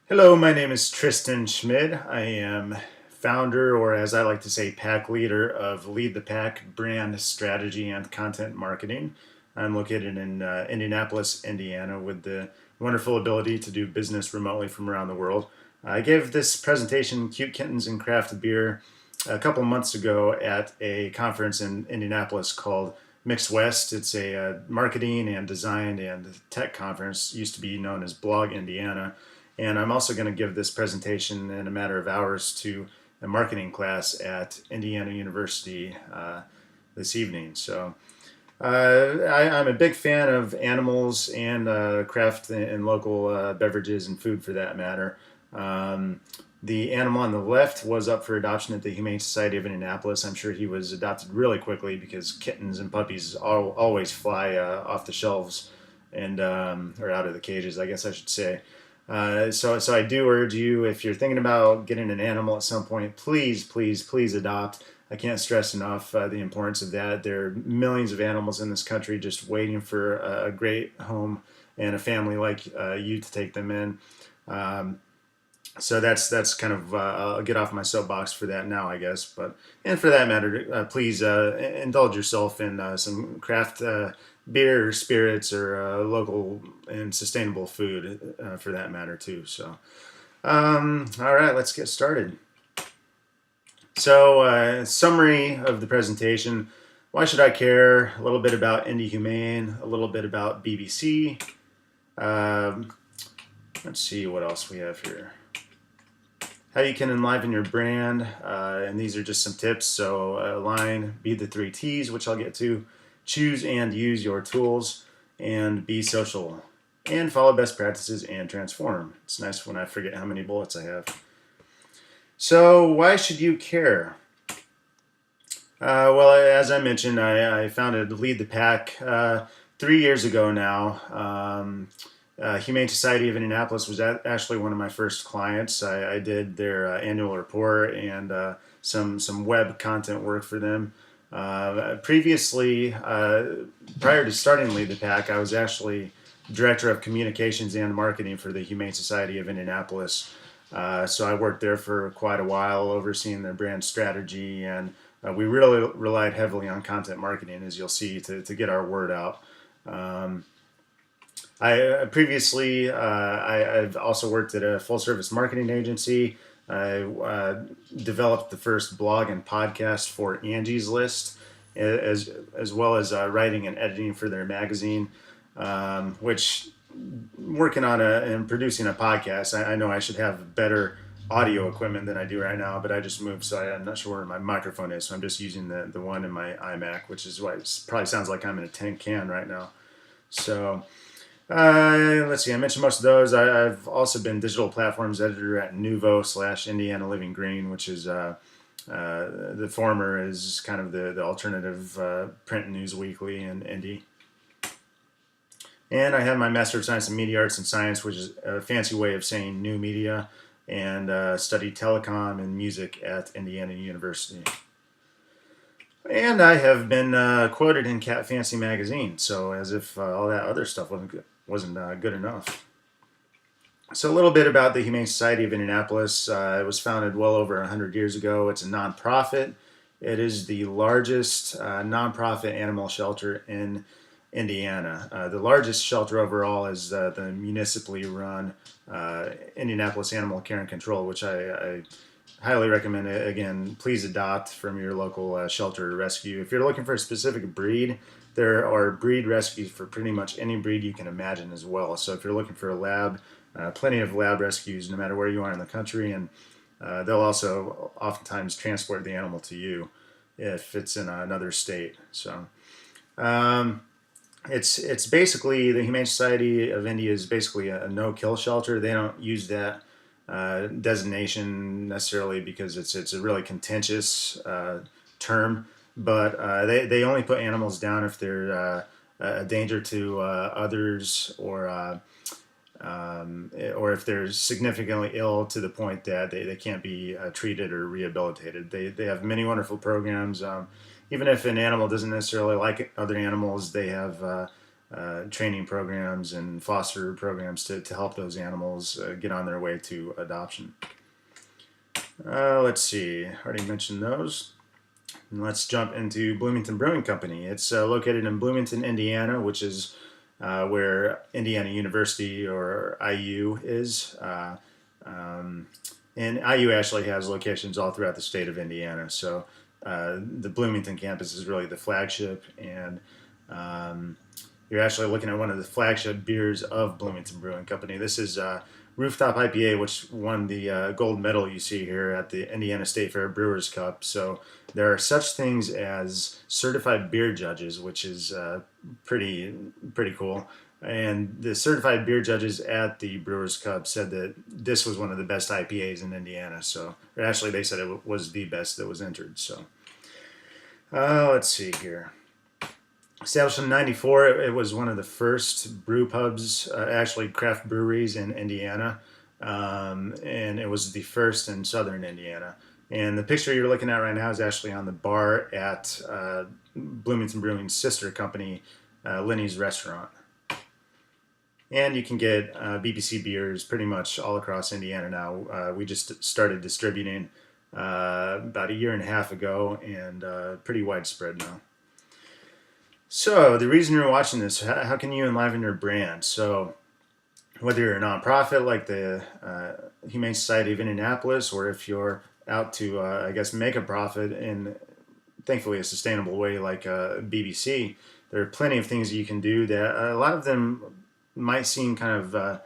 Hello, my name is Tristan Schmid. I am founder, or as I like to say, pack leader of Lead the Pack brand strategy and content marketing. I'm located in Indianapolis, Indiana, with the wonderful ability to do business remotely from around the world. I gave this presentation, Cute Kittens and Craft Beer, a couple months ago at a conference in Indianapolis called Mixwest. It's a marketing and design and tech conference, used to be known as Blog Indiana. And I'm also going to give this presentation in a matter of hours to a marketing class at Indiana University this evening. So I'm a big fan of animals and craft and local beverages and food for that matter. Um, the animal on the left was up for adoption at the Humane Society of Indianapolis. I'm sure he was adopted really quickly because kittens and puppies always fly off the shelves and or out of the cages, I guess I should say. So I do urge you, if you're thinking about getting an animal at some point, please adopt. I can't stress enough the importance of that. There are millions of animals in this country just waiting for a great home and a family like you to take them in. Um, so that's kind of I'll get off my soapbox for that now, I guess. But and for that matter, please indulge yourself in some craft beer, or spirits, or local and sustainable food for that matter too. So all right, let's get started. So summary of the presentation. Why should I care? A little bit about Indie Humane, a little bit about BBC. Um, let's see what else we have here. How you can enliven your brand, and these are just some tips. So align, be the three T's, which I'll get to. Choose and use your tools, and be social, and follow best practices and transform. It's nice when I forget how many bullets I have. So why should you care? Well, as I mentioned, I founded Lead the Pack 3 years ago now. Humane Society of Indianapolis was actually one of my first clients. I did their annual report and some web content work for them. Previously, prior to starting Lead the Pack, I was actually director of communications and marketing for the Humane Society of Indianapolis. So I worked there for quite a while, overseeing their brand strategy, and we really relied heavily on content marketing, as you'll see, to get our word out. Um, I previously I've also worked at a full service marketing agency. I developed the first blog and podcast for Angie's List, as well as writing and editing for their magazine, which working on and producing a podcast. I know I should have better audio equipment than I do right now, but I just moved, so I'm not sure where my microphone is. So I'm just using the one in my iMac, which is why it probably sounds like I'm in a tin can right now. So. Let's see. I mentioned most of those. I've also been digital platforms editor at Nuvo/Indiana Living Green, which is the former is kind of the alternative print news weekly in Indy. And I have my Master of Science in Media Arts and Science, which is a fancy way of saying new media, and studied telecom and music at Indiana University. And I have been quoted in Cat Fancy magazine, so as if all that other stuff wasn't good enough. So a little bit about the Humane Society of Indianapolis. It was founded well over 100 years ago. It's a nonprofit. It is the largest nonprofit animal shelter in Indiana. The largest shelter overall is the municipally run Indianapolis Animal Care and Control, which I highly recommend. Again, please adopt from your local shelter or rescue. If you're looking for a specific breed, there are breed rescues for pretty much any breed you can imagine as well. So if you're looking for a lab, plenty of lab rescues no matter where you are in the country, and they'll also oftentimes transport the animal to you if it's in another state. So it's basically, the Humane Society of India is basically a no-kill shelter. They don't use that designation necessarily because it's a really contentious term, but they only put animals down if they're a danger to others, or if they're significantly ill to the point that they can't be treated or rehabilitated. They have many wonderful programs. Even if an animal doesn't necessarily like other animals, they have training programs and foster programs to help those animals get on their way to adoption. Let's see, I already mentioned those. And let's jump into Bloomington Brewing Company. It's located in Bloomington, Indiana, which is where Indiana University, or IU, is. And IU actually has locations all throughout the state of Indiana. So the Bloomington campus is really the flagship, and you're actually looking at one of the flagship beers of Bloomington Brewing Company. This is Rooftop IPA, which won the gold medal you see here at the Indiana State Fair Brewers Cup. So there are such things as certified beer judges, which is pretty cool. And the certified beer judges at the Brewers Cup said that this was one of the best IPAs in Indiana. So actually, they said it was the best that was entered. So let's see here. Established in '94, it was one of the first brew pubs, actually craft breweries in Indiana, and it was the first in southern Indiana. And the picture you're looking at right now is actually on the bar at Bloomington Brewing's sister company, Lenny's Restaurant. And you can get BBC beers pretty much all across Indiana now. We just started distributing about a year and a half ago, and pretty widespread now. So the reason you're watching this, how can you enliven your brand? So whether you're a nonprofit like the Humane Society of Indianapolis, or if you're out to, I guess, make a profit in, thankfully, a sustainable way like BBC, there are plenty of things you can do that a lot of them might seem kind of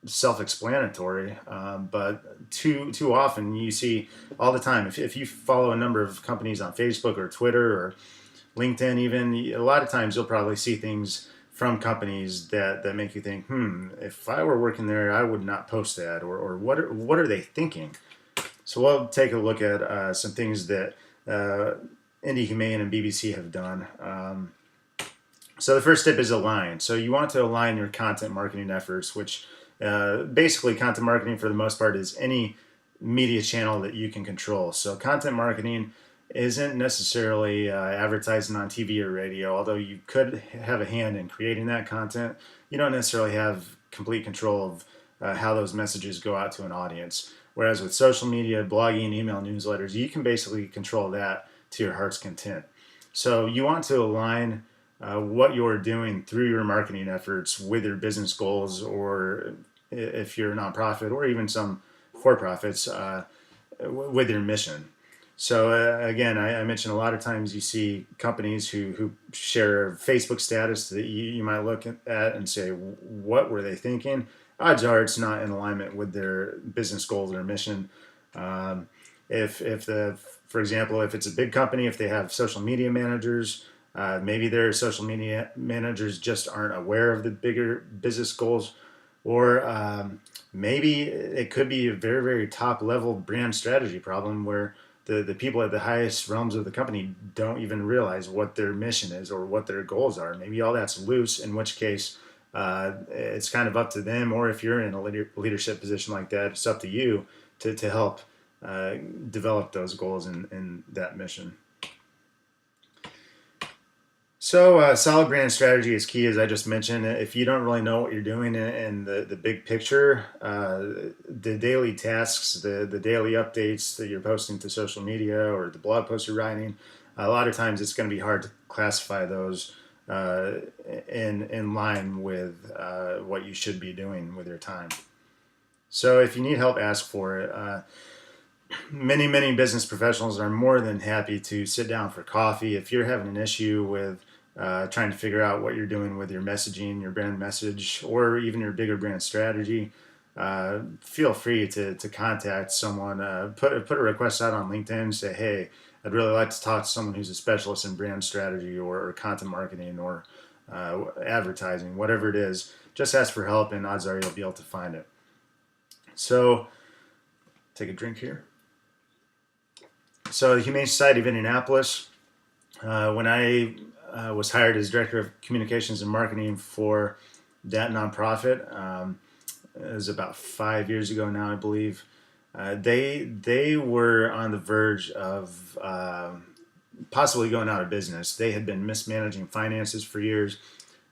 self-explanatory, but too often you see all the time. If you follow a number of companies on Facebook or Twitter or LinkedIn even, a lot of times you'll probably see things from companies that make you think, if I were working there, I would not post that, or what are they thinking? So we'll take a look at some things that Indy Humane and BBC have done. So the first tip is align. So you want to align your content marketing efforts, which basically content marketing for the most part is any media channel that you can control. So content marketing isn't necessarily advertising on TV or radio, although you could have a hand in creating that content. You don't necessarily have complete control of how those messages go out to an audience. Whereas with social media, blogging, email newsletters, you can basically control that to your heart's content. So you want to align what you're doing through your marketing efforts with your business goals, or if you're a nonprofit or even some for-profits, with your mission. So again, I mentioned a lot of times you see companies who share Facebook status that you might look at and say, what were they thinking? Odds are it's not in alignment with their business goals or mission. For example, if it's a big company, if they have social media managers, maybe their social media managers just aren't aware of the bigger business goals, or maybe it could be a very, very top level brand strategy problem where the people at the highest realms of the company don't even realize what their mission is or what their goals are. Maybe all that's loose, in which case it's kind of up to them, or if you're in a leadership position like that, it's up to you to help develop those goals and that mission. So solid brand strategy is key, as I just mentioned. If you don't really know what you're doing in the big picture, the daily tasks, the daily updates that you're posting to social media or the blog posts you're writing, a lot of times it's going to be hard to classify those in line with what you should be doing with your time. So if you need help, ask for it. Many business professionals are more than happy to sit down for coffee. If you're having an issue with trying to figure out what you're doing with your messaging, your brand message, or even your bigger brand strategy, feel free to contact someone. Put a request out on LinkedIn. Say, hey, I'd really like to talk to someone who's a specialist in brand strategy or content marketing or advertising, whatever it is. Just ask for help, and odds are you'll be able to find it. So, take a drink here. So the Humane Society of Indianapolis, when I was hired as Director of Communications and Marketing for that nonprofit, it was about 5 years ago now, I believe. They were on the verge of possibly going out of business. They had been mismanaging finances for years.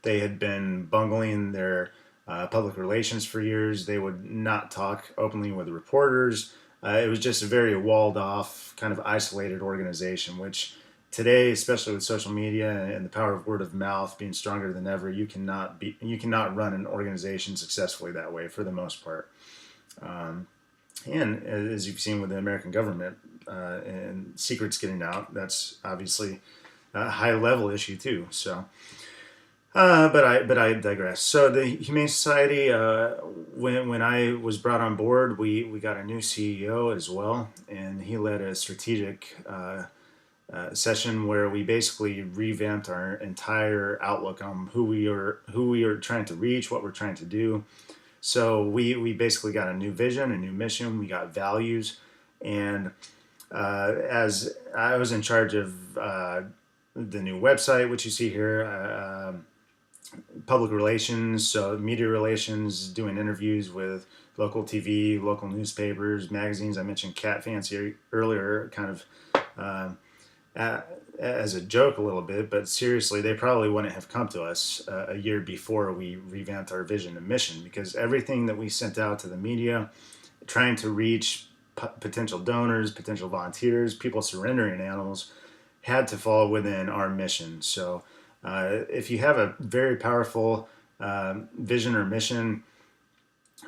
They had been bungling their public relations for years. They would not talk openly with reporters. It was just a very walled off, kind of isolated organization, which today, especially with social media and the power of word of mouth being stronger than ever, you cannot run an organization successfully that way for the most part. And as you've seen with the American government and secrets getting out, that's obviously a high level issue too. So, but I digress. So the Humane Society, when I was brought on board, we got a new CEO as well, and he led a strategic session where we basically revamped our entire outlook on who we are trying to reach, what we're trying to do. So we basically got a new vision, a new mission. We got values, and as I was in charge of the new website, which you see here, public relations, so media relations, doing interviews with local TV, local newspapers, magazines. I mentioned Cat Fancy earlier, kind of as a joke a little bit, but seriously, they probably wouldn't have come to us a year before we revamped our vision and mission, because everything that we sent out to the media, trying to reach potential donors, potential volunteers, people surrendering animals, had to fall within our mission. So if you have a very powerful vision or mission,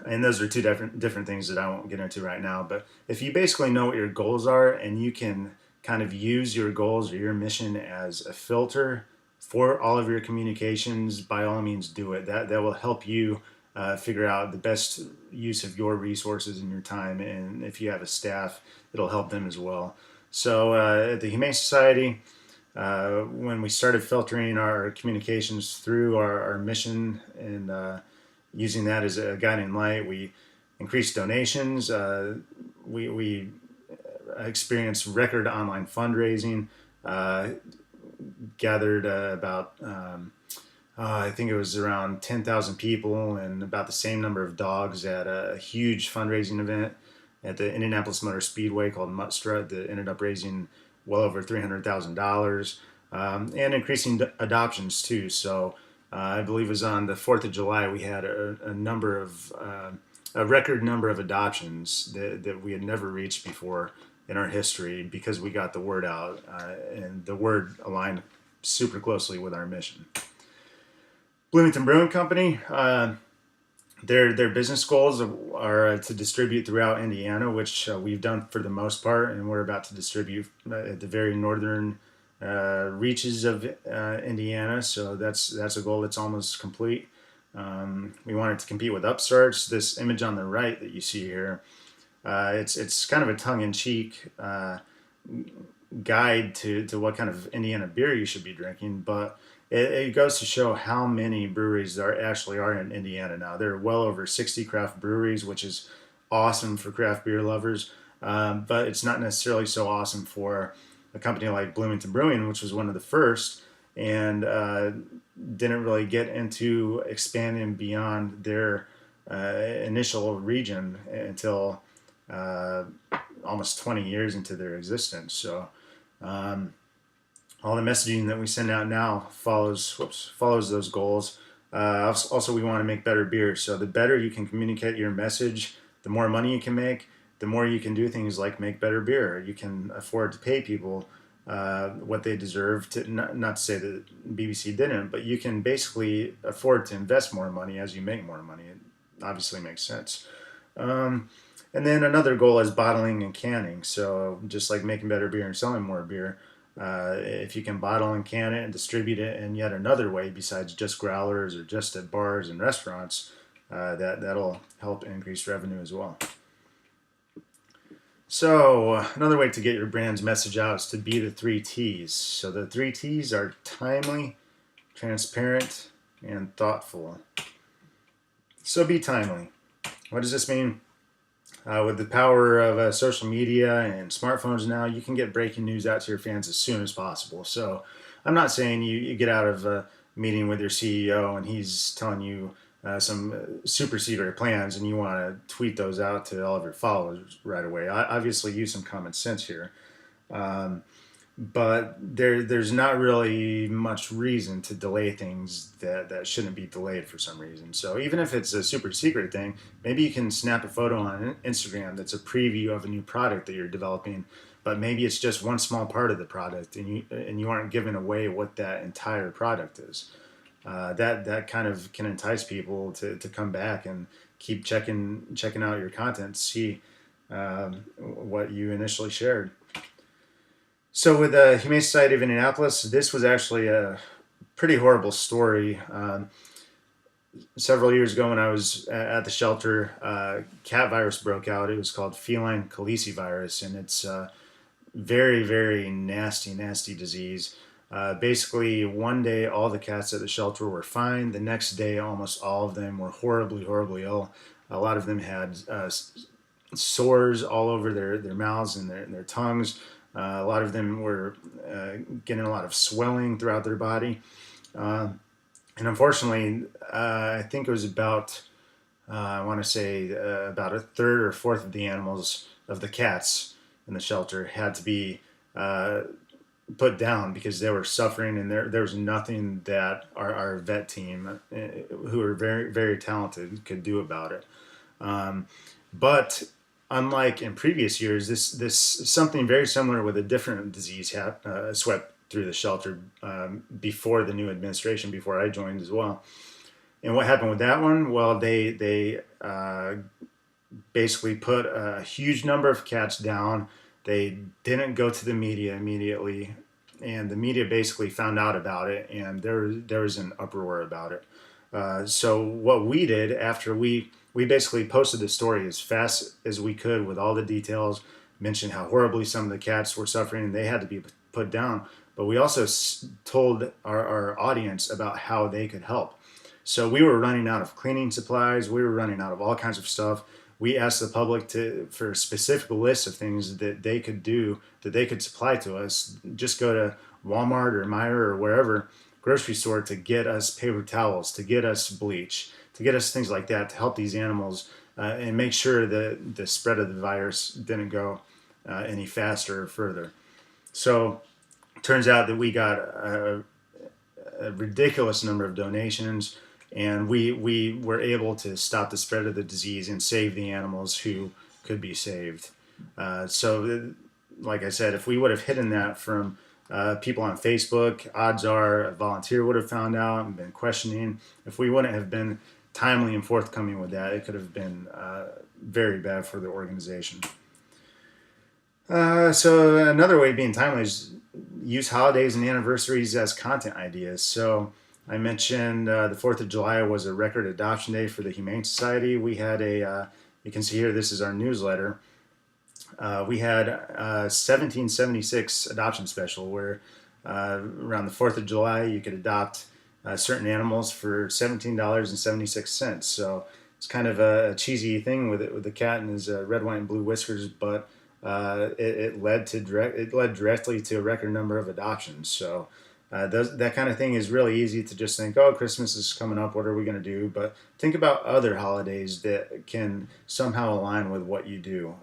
and those are two different things that I won't get into right now, but if you basically know what your goals are and you can kind of use your goals or your mission as a filter for all of your communications, by all means do it. That will help you figure out the best use of your resources and your time, and if you have a staff, it'll help them as well. So at the Humane Society, when we started filtering our communications through our mission and using that as a guiding light, we increased donations. We experienced record online fundraising, gathered about, I think it was around 10,000 people and about the same number of dogs at a huge fundraising event at the Indianapolis Motor Speedway called Mutstrut that ended up raising well over $300,000, and increasing adoptions too. So I believe it was on the 4th of July, we had a record number of adoptions that we had never reached before in our history, because we got the word out, and the word aligned super closely with our mission. Bloomington Brewing Company, their business goals are to distribute throughout Indiana, which we've done for the most part, and we're about to distribute at the very northern reaches of Indiana. So that's a goal that's almost complete. We wanted to compete with upstarts. This image on the right that you see here, it's kind of a tongue-in-cheek guide to what kind of Indiana beer you should be drinking, but it goes to show how many breweries there actually are in Indiana now. There are well over 60 craft breweries, which is awesome for craft beer lovers, but it's not necessarily so awesome for a company like Bloomington Brewing, which was one of the first, and didn't really get into expanding beyond their initial region until almost 20 years into their existence. So all the messaging that we send out now follows those goals. Also, we want to make better beer. So the better you can communicate your message, the more money you can make, the more you can do things like make better beer. You can afford to pay people what they deserve. Not to say that BBC didn't, but you can basically afford to invest more money as you make more money. It obviously makes sense. And then another goal is bottling and canning. So just like making better beer and selling more beer, if you can bottle and can it and distribute it in yet another way besides just growlers or just at bars and restaurants, that'll help increase revenue as well. So another way to get your brand's message out is to be the 3 T's. So the 3 T's are timely, transparent, and thoughtful. So be timely. What does this mean? With the power of social media and smartphones now, you can get breaking news out to your fans as soon as possible. So I'm not saying you get out of a meeting with your CEO and he's telling you some super secret plans and you want to tweet those out to all of your followers right away. Obviously, use some common sense here. but there's not really much reason to delay things that shouldn't be delayed for some reason. So even if it's a super secret thing, maybe you can snap a photo on Instagram that's a preview of a new product that you're developing, but maybe it's just one small part of the product, and you aren't giving away what that entire product is. That kind of can entice people to come back and keep checking out your content, see what you initially shared. So with the Humane Society of Indianapolis, this was actually a pretty horrible story. Several years ago, when I was at the shelter, cat virus broke out. It was called feline calicivirus, and it's very, very nasty, nasty disease. Basically, one day all the cats at the shelter were fine. The next day, almost all of them were horribly, horribly ill. A lot of them had sores all over their mouths and their tongues. A lot of them were getting a lot of swelling throughout their body. And unfortunately, I think it was about, I want to say, about a third or fourth of the animals, of the cats in the shelter, had to be put down because they were suffering, and there was nothing that our vet team, who are very, very talented, could do about it. But unlike in previous years, this something very similar with a different disease swept through the shelter before the new administration, before I joined as well. And what happened with that one? Well, they basically put a huge number of cats down. They didn't go to the media immediately, and the media basically found out about it, and there was an uproar about it. So what we did after we basically posted the story as fast as we could with all the details, mentioned how horribly some of the cats were suffering and they had to be put down. But we also told our audience about how they could help. So we were running out of cleaning supplies. We were running out of all kinds of stuff. We asked the public for a specific list of things that they could do, that they could supply to us. Just go to Walmart or Meijer or wherever grocery store to get us paper towels, to get us bleach, to get us things like that to help these animals and make sure that the spread of the virus didn't go any faster or further. So it turns out that we got a ridiculous number of donations, and we were able to stop the spread of the disease and save the animals who could be saved. So, like I said, if we would have hidden that from people on Facebook, odds are a volunteer would have found out and been questioning. If we wouldn't have been timely and forthcoming with that, it could have been very bad for the organization. So another way of being timely is use holidays and anniversaries as content ideas. So I mentioned the 4th of July was a record adoption day for the Humane Society. We had you can see here, this is our newsletter. We had a 1776 adoption special where around the 4th of July you could adopt certain animals for $17.76. So it's kind of a cheesy thing with the cat and his red, white, and blue whiskers, but it led directly to a record number of adoptions. So that kind of thing is really easy to just think, oh, Christmas is coming up, what are we going to do? But think about other holidays that can somehow align with what you do.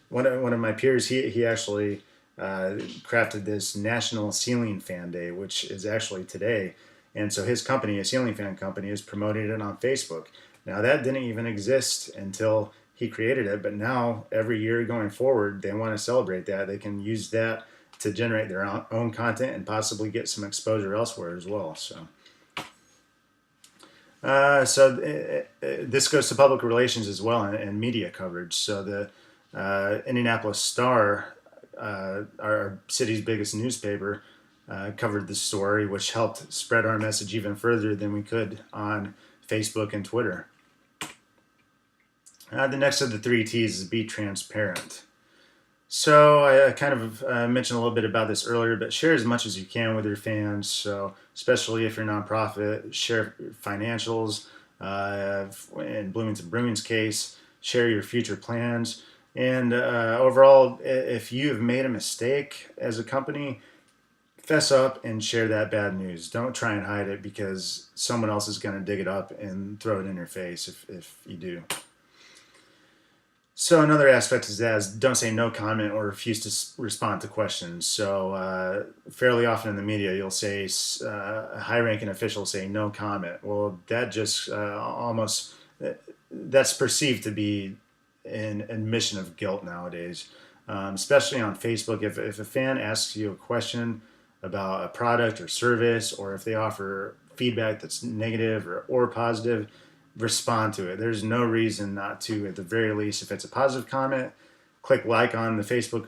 One of my peers, he actually crafted this National Ceiling Fan Day, which is actually today. And so his company, a ceiling fan company, is promoting it on Facebook. Now that didn't even exist until he created it, but now every year going forward, they want to celebrate that. They can use that to generate their own content and possibly get some exposure elsewhere as well. So this goes to public relations as well and media coverage. So the Indianapolis Star, our city's biggest newspaper, covered the story, which helped spread our message even further than we could on Facebook and Twitter. The next of the 3 T's is be transparent. So I kind of mentioned a little bit about this earlier, but share as much as you can with your fans. So especially if you're a nonprofit, share financials. In Bloomington Brewing's case, share your future plans. And overall, if you've made a mistake as a company, fess up and share that bad news. Don't try and hide it because someone else is going to dig it up and throw it in your face if you do. So another aspect is that is don't say no comment or refuse to respond to questions. So fairly often in the media, you'll say a high-ranking official say no comment. Well, that just almost that's perceived to be an admission of guilt nowadays, especially on Facebook. If a fan asks you a question about a product or service, or if they offer feedback that's negative or positive, respond to it. There's no reason not to, at the very least. If it's a positive comment, click like on the Facebook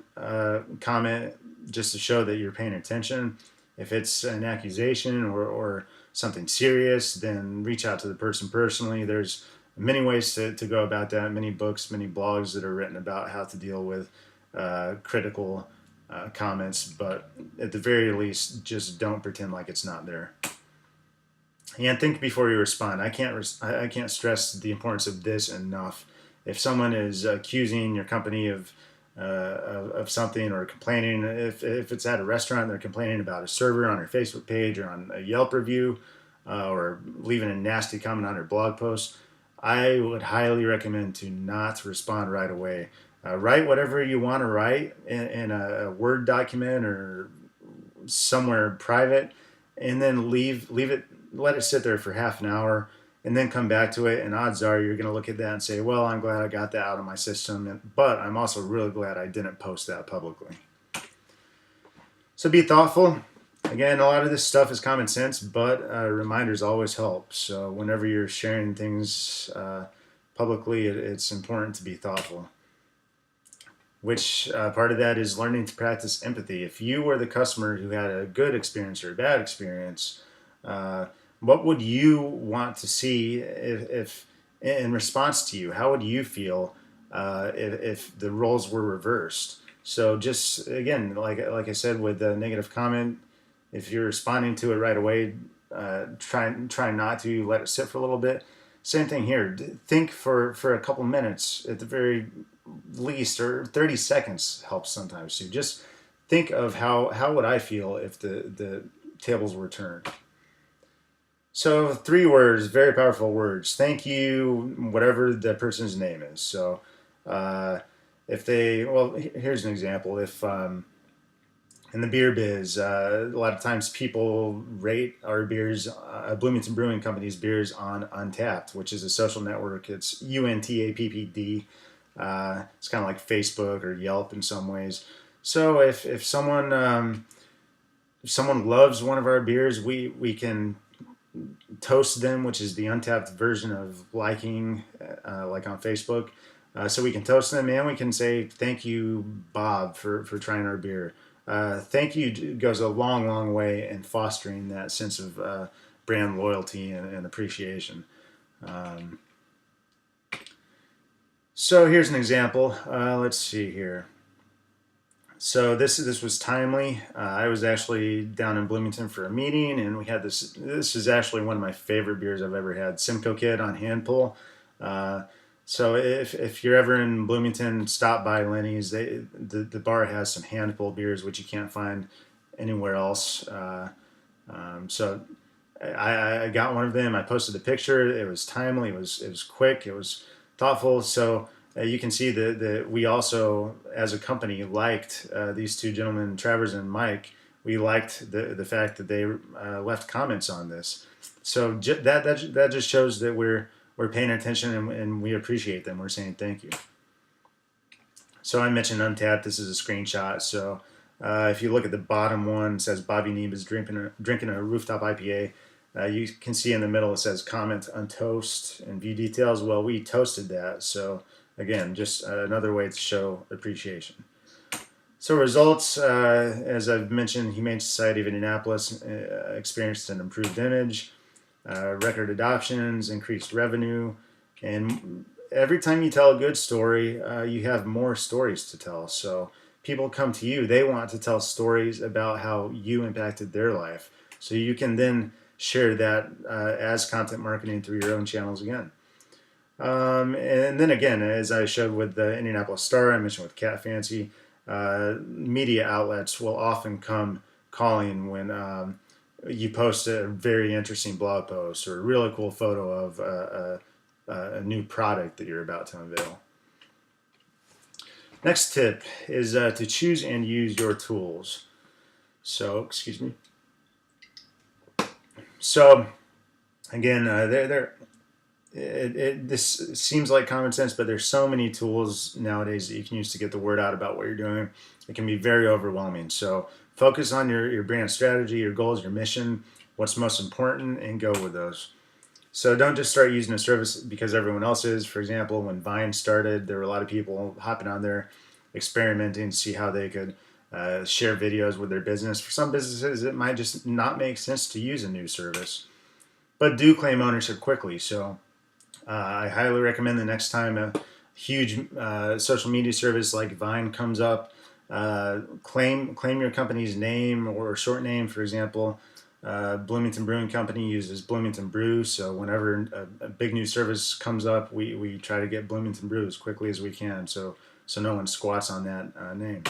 comment just to show that you're paying attention. If it's an accusation or something serious, then reach out to the person personally. There's many ways to go about that, many books, many blogs that are written about how to deal with critical comments, but at the very least, just don't pretend like it's not there. And think before you respond. I can't stress the importance of this enough. If someone is accusing your company of something or complaining, if it's at a restaurant, they're complaining about a server on your Facebook page or on a Yelp review, or leaving a nasty comment on your blog post, I would highly recommend to not respond right away. Write whatever you want to write in a Word document or somewhere private, and then leave it, let it sit there for half an hour, and then come back to it. And odds are you're going to look at that and say, well, I'm glad I got that out of my system, but I'm also really glad I didn't post that publicly. So be thoughtful. Again, a lot of this stuff is common sense, but reminders always help. So whenever you're sharing things publicly, it's important to be thoughtful. Which part of that is learning to practice empathy. If you were the customer who had a good experience or a bad experience, what would you want to see if in response to you? How would you feel if the roles were reversed? So just again, like I said, with the negative comment, if you're responding to it right away, try not to let it sit for a little bit. Same thing here. Think for a couple minutes at the very least, or 30 seconds helps sometimes too. Just think of how would I feel if the tables were turned. So 3 words, very powerful words. Thank you, whatever the person's name is. So if they, well, here's an example. If in the beer biz, a lot of times people rate our beers, Bloomington Brewing Company's beers on Untappd, which is a social network. It's UNTAPPD. It's kind of like Facebook or Yelp in some ways. So if someone loves one of our beers, we can toast them, which is the Untappd version of liking, like on Facebook. So we can toast them, and we can say thank you, Bob, for trying our beer. Thank you goes a long way in fostering that sense of brand loyalty and appreciation. So here's an example. Let's see here. So this was timely. I was actually down in Bloomington for a meeting, and we had this. This is actually one of my favorite beers I've ever had. Simcoe Kid on hand pull. So if you're ever in Bloomington, stop by Lenny's. The bar has some hand pull beers which you can't find anywhere else. So I got one of them. I posted a picture. It was timely. It was quick. It was thoughtful. So you can see that we also, as a company, liked these 2 gentlemen, Travers and Mike. We liked the fact that they left comments on this. So that just shows that we're paying attention and we appreciate them. We're saying thank you. So I mentioned Untappd. This is a screenshot. So if you look at the bottom one, it says Bobby Neeb is drinking a rooftop IPA. You can see in the middle it says comment on toast and view details. Well, we toasted that. So again, just another way to show appreciation. So results, as I've mentioned, Humane Society of Indianapolis experienced an improved image, record adoptions, increased revenue, and every time you tell a good story, you have more stories to tell. So people come to you, they want to tell stories about how you impacted their life. So you can then share that as content marketing through your own channels again. And then again, as I showed with the Indianapolis Star, I mentioned with Cat Fancy, media outlets will often come calling when you post a very interesting blog post or a really cool photo of a new product that you're about to unveil. Next tip is to choose and use your tools. So, excuse me. So, again, this seems like common sense, but there's so many tools nowadays that you can use to get the word out about what you're doing. It can be very overwhelming. So, focus on your brand strategy, your goals, your mission, what's most important, and go with those. So don't just start using a service because everyone else is. For example, when Vine started, there were a lot of people hopping on there, experimenting to see how they could share videos with their business. For some businesses, it might just not make sense to use a new service, but do claim ownership quickly. So I highly recommend the next time a huge social media service like Vine comes up, claim your company's name or short name. For example, Bloomington Brewing Company uses Bloomington Brew, so whenever a big new service comes up, we try to get Bloomington Brew as quickly as we can, so no one squats on that name.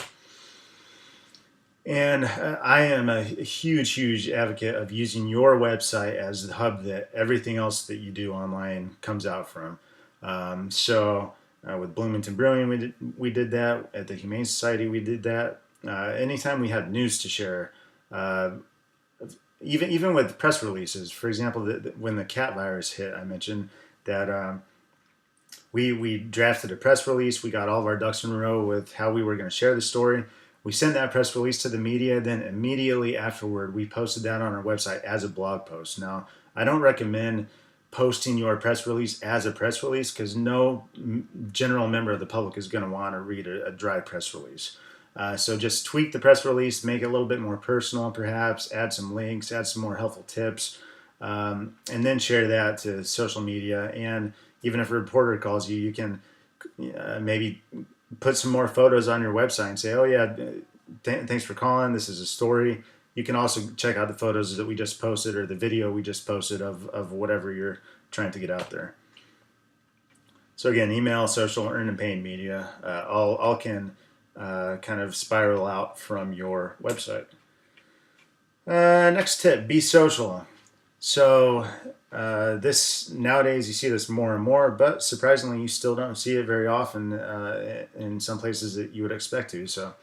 And I am a huge advocate of using your website as the hub that everything else that you do online comes out from. With Bloomington Brewing, we did that. At the Humane Society, we did that. Anytime we had news to share, even with press releases, for example, when the cat virus hit, I mentioned that we drafted a press release. We got all of our ducks in a row with how we were going to share the story. We sent that press release to the media. Then immediately afterward, we posted that on our website as a blog post. Now, I don't recommend posting your press release as a press release because no general member of the public is going to want to read a dry press release. So just tweak the press release, make it a little bit more personal, perhaps add some links, add some more helpful tips, and then share that to social media. And even if a reporter calls you, you can maybe put some more photos on your website and say, oh yeah, thanks for calling. This is a story. You can also check out the photos that we just posted or the video we just posted of whatever you're trying to get out there. So again, email, social, earned and paid media, all can kind of spiral out from your website. Next tip, be social. So this nowadays you see this more and more, but surprisingly you still don't see it very often in some places that you would expect to. So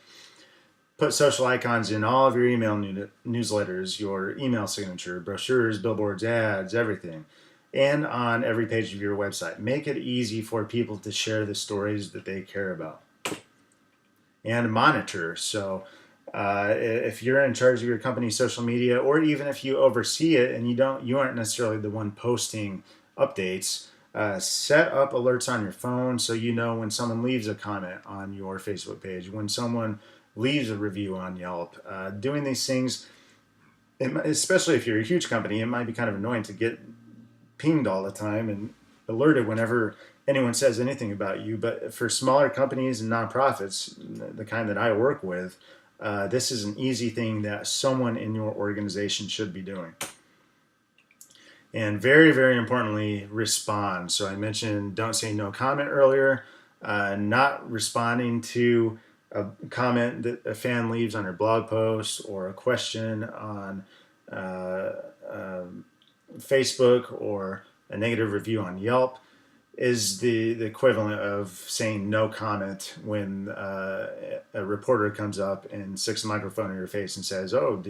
put social icons in all of your email newsletters, your email signature, brochures, billboards, ads, everything, and on every page of your website. Make it easy for people to share the stories that they care about. And monitor. So if you're in charge of your company's social media, or even if you oversee it and you aren't necessarily the one posting updates, set up alerts on your phone so you know when someone leaves a comment on your Facebook page, when someone leaves a review on Yelp. Doing these things, especially if you're a huge company, it might be kind of annoying to get pinged all the time and alerted whenever anyone says anything about you. But for smaller companies and nonprofits, the kind that I work with, this is an easy thing that someone in your organization should be doing. And very importantly, respond. So I mentioned don't say no comment earlier. Not responding to a comment that a fan leaves on your blog post or a question on Facebook or a negative review on Yelp is the equivalent of saying no comment when a reporter comes up and sticks a microphone in your face and says, "Oh,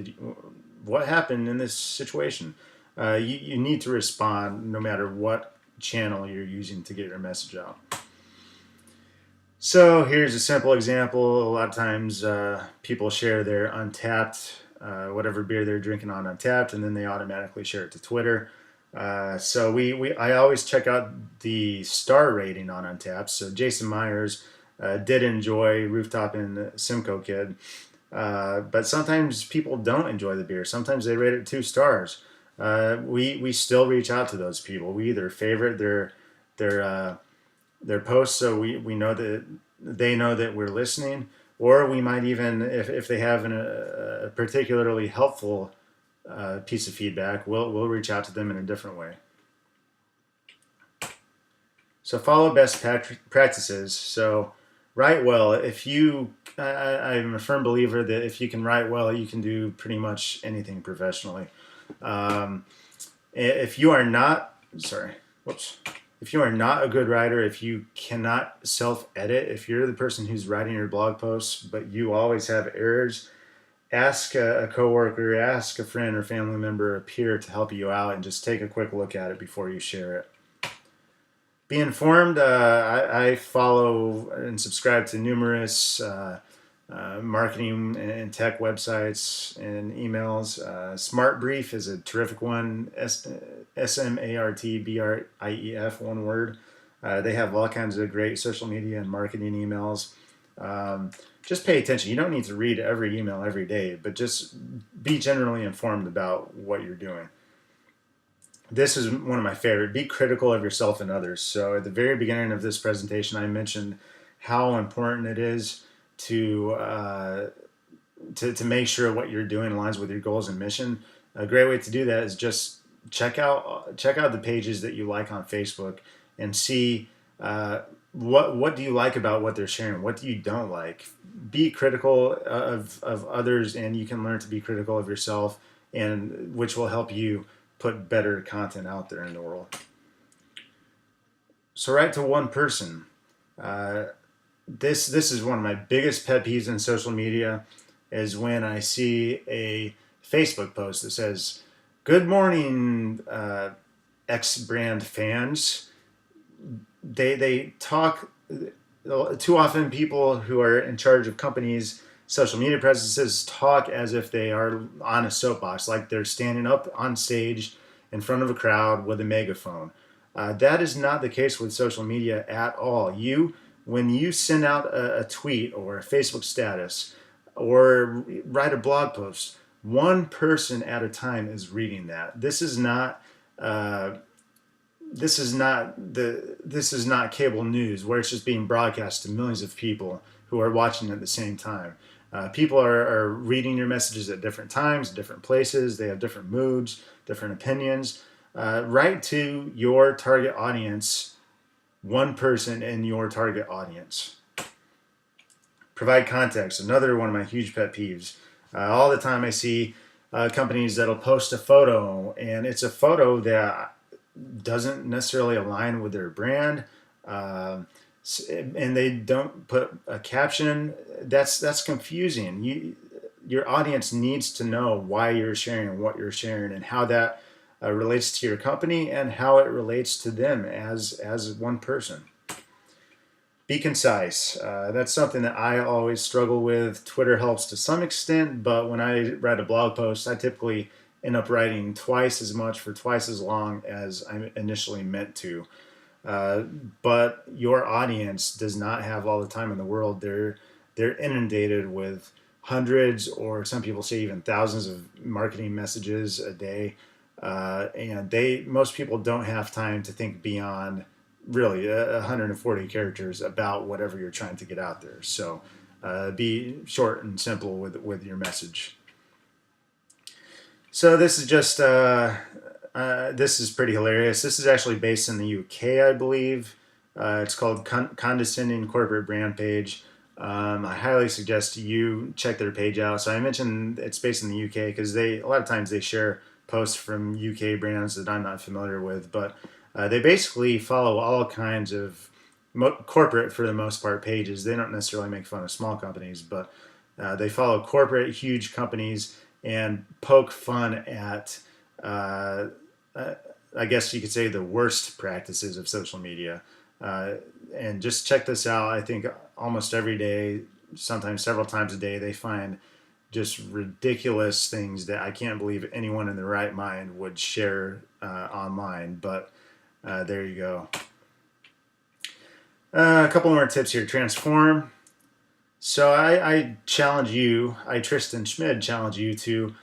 what happened in this situation?" You need to respond no matter what channel you're using to get your message out. So here's a simple example. A lot of times people share their Untapped, whatever beer they're drinking on Untapped, and then they automatically share it to Twitter. So I always check out the star rating on Untapped. So Jason Myers did enjoy Rooftop and Simcoe Kid, but sometimes people don't enjoy the beer. Sometimes they rate it 2 stars. We still reach out to those people. We either favorite their posts so we know that they know that we're listening, or we might even, if they have a particularly helpful piece of feedback, we'll reach out to them in a different way. So follow best practices. So write well. I'm a firm believer that if you can write well, you can do pretty much anything professionally. If you are not, if you are not a good writer, if you cannot self-edit, if you're the person who's writing your blog posts, but you always have errors, ask a coworker, ask a friend or family member, a peer to help you out, and just take a quick look at it before you share it. Be informed. I follow and subscribe to numerous marketing and tech websites and emails. Smart Brief is a terrific one. SMARTBRIEF, one word. They have all kinds of great social media and marketing emails. Just pay attention. You don't need to read every email every day, but just be generally informed about what you're doing. This is one of my favorite. Be critical of yourself and others. So at the very beginning of this presentation, I mentioned how important it is to make sure what you're doing aligns with your goals and mission. A great way to do that is just check out the pages that you like on Facebook and see what do you like about what they're sharing. What do you don't like? Be critical of others, and you can learn to be critical of yourself, and which will help you put better content out there in the world. So write to one person. This is one of my biggest pet peeves in social media, is when I see a Facebook post that says, "Good morning, X brand fans." They talk too often. People who are in charge of companies' social media presences talk as if they are on a soapbox, like they're standing up on stage in front of a crowd with a megaphone. That is not the case with social media at all. When you send out a tweet or a Facebook status or write a blog post, one person at a time is reading that. This is not cable news where it's just being broadcast to millions of people who are watching at the same time. People are reading your messages at different times, different places. They have different moods, different opinions. Write to your target audience, one person in your target audience. Provide context. Another one of my huge pet peeves. All the time I see companies that'll post a photo, and it's a photo that doesn't necessarily align with their brand, and they don't put a caption. That's confusing. Your audience needs to know why you're sharing what you're sharing, and how that relates to your company, and how it relates to them as one person. Be concise. That's something that I always struggle with. Twitter helps to some extent, but when I write a blog post, I typically end up writing twice as much for twice as long as I initially meant to. But your audience does not have all the time in the world. They're inundated with hundreds, or some people say even thousands, of marketing messages a day, and most people don't have time to think beyond really 140 characters about whatever you're trying to get out there. So be short and simple with your message. So this is just this is pretty hilarious. This is actually based in the UK, I believe. It's called Condescending Corporate Brand Page. I highly suggest you check their page out. So I mentioned it's based in the UK because a lot of times they share posts from UK brands that I'm not familiar with, but they basically follow all kinds of corporate, for the most part, pages. They don't necessarily make fun of small companies, but they follow corporate, huge companies, and poke fun at, I guess you could say, the worst practices of social media. And just check this out. I think almost every day, sometimes several times a day, they find just ridiculous things that I can't believe anyone in their right mind would share online. But there you go. A couple more tips here. Transform. So I challenge you, Tristan Schmid, challenge you to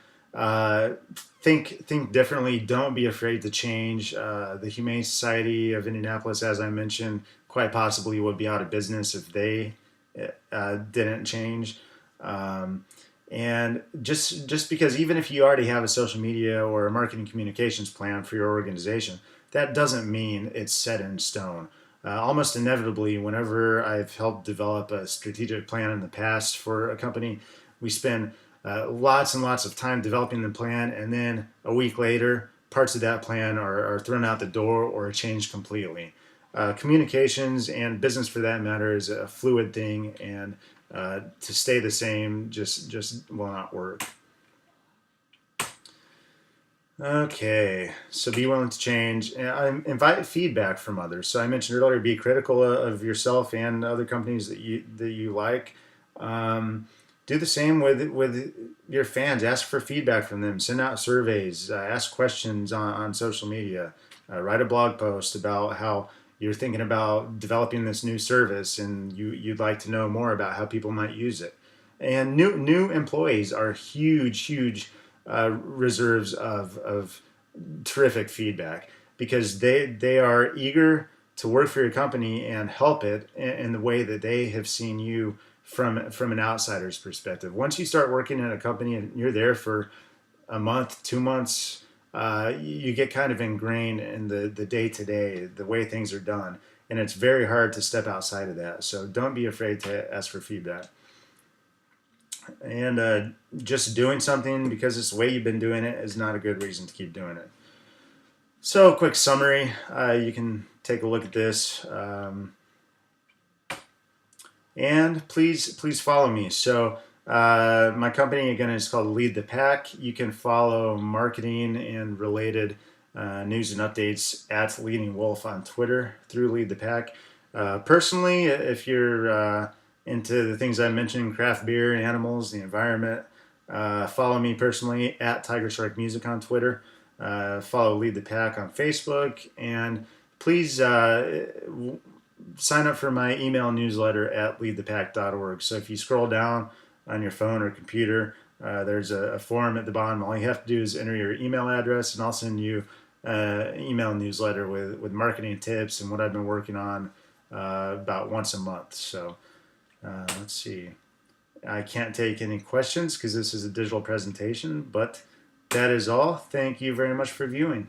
think differently. Don't be afraid to change. The Humane Society of Indianapolis, as I mentioned, quite possibly would be out of business if they didn't change. And just because even if you already have a social media or a marketing communications plan for your organization, that doesn't mean it's set in stone. Almost inevitably, whenever I've helped develop a strategic plan in the past for a company, we spend lots and lots of time developing the plan, and then a week later, parts of that plan are thrown out the door or changed completely. communications and business, for that matter, is a fluid thing, and to stay the same just will not work. Okay, so be willing to change. And invite feedback from others. So I mentioned earlier, be critical of yourself and other companies that you like. Do the same with your fans. Ask for feedback from them. Send out surveys. Ask questions on social media. Write a blog post about how you're thinking about developing this new service, and you'd like to know more about how people might use it. And new employees are huge reserves of terrific feedback, because they are eager to work for your company and help it in the way that they have seen you from an outsider's perspective. Once you start working in a company and you're there for a month, 2 months, you get kind of ingrained in the day to day, the way things are done, and it's very hard to step outside of that. So don't be afraid to ask for feedback. And just doing something because it's the way you've been doing it is not a good reason to keep doing it. So, quick summary. You can take a look at this. And please follow me. So my company, again, is called Lead the Pack. You can follow marketing and related news and updates at Leading Wolf on Twitter through Lead the Pack. Personally, if you're into the things I mentioned, craft beer, animals, the environment, follow me personally at Tiger Shark Music on Twitter. Follow Lead the Pack on Facebook, and please sign up for my email newsletter at leadthepack.org. So if you scroll down on your phone or computer, there's a form at the bottom. All you have to do is enter your email address, and I'll send you an email newsletter with marketing tips and what I've been working on about once a month. So let's see. I can't take any questions because this is a digital presentation, but that is all. Thank you very much for viewing.